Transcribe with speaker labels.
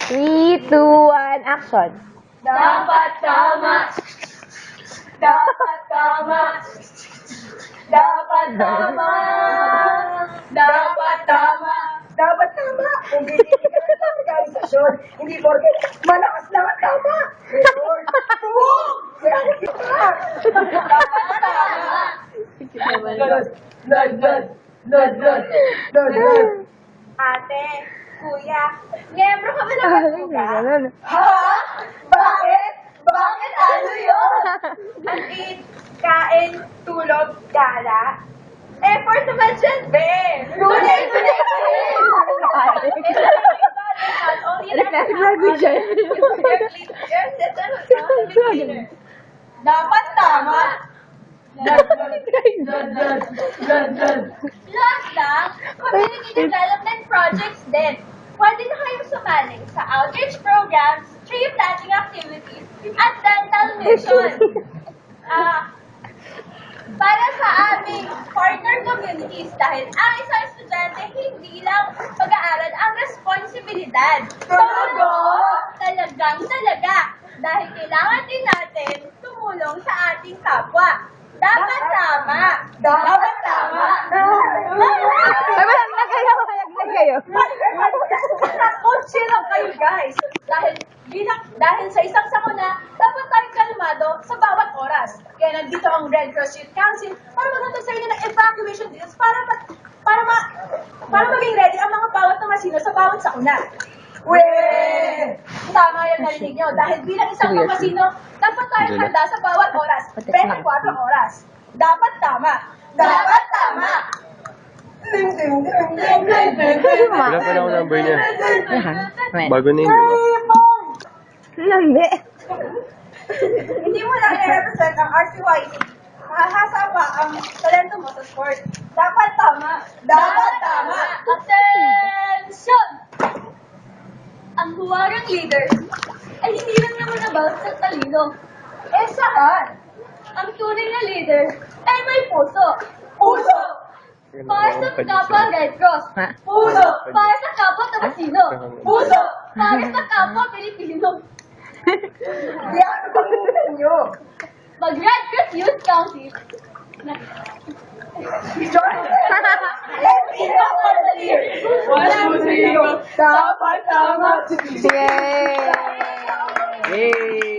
Speaker 1: 3, 2, 1, action.
Speaker 2: Dapat tama. Dapat tama. Dapat tama. Dapat tama.
Speaker 3: Dapat tama. Kung bibigyan ka ng organisasyon, hindi porket malakas lang at tama. Lord,
Speaker 2: Dapat tama. Ate, kuya, miyembro ka ba ng Batuga? Ha? Bakit? Bakit ano yun? Ang eat, kain, tulog, gala. Effort naman dyan, be! Tunay! Dapat tama. Last lang, community development projects din. Pwede na kayong sumali sa outreach programs, tree planting activities, at dental mission. Para sa aming partner communities dahil ang isang estudyante hindi lang pag-aaral ang responsibilidad.
Speaker 3: Talaga?
Speaker 2: Talagang talaga. Dahil kailangan din natin tumulong sa ating kapwa. Dapat tama.
Speaker 3: Dapat tama.
Speaker 1: Ay, malaglag kayo.
Speaker 2: Nakotse lang kayo, guys. Dahil sa isang sakuna, dapat tayong kalmado sa bawat oras. Kaya nandito ang Red Cross Youth Council para maghatid sa inyo ng evacuation drills para maging ready ang mga bawat tumasino sa bawat sakuna. Weh! Tama yung narinig nyo. Dahil bilang isang tumasino, dapat tayong handa sa bawat oras. 24 oras. Dapat tama. Dapat tama.
Speaker 4: Wala pa na ako number niya. Bago na yun, di ba?
Speaker 1: Lambi.
Speaker 2: Hindi mo lang i-represent ang RCYC. Mahahasa pa ang talento mo sa sport. Dapat tama. Dapat tama. Attention! Ang huwarang leader ay hindi lang naman about sa talino. Eh saan? Ang tunay na leader ay may puso. Puso! Para sa kapwa Red Cross.
Speaker 1: Ha?
Speaker 2: Puso! Para sa kapwa Tomasino. Puso! Para sa kapwa Pilipino.
Speaker 3: Yan ang pagkakas nyo.
Speaker 2: Mag-Red Cross Youth Council.
Speaker 3: Dapat tama.
Speaker 1: Yay!
Speaker 4: Yay!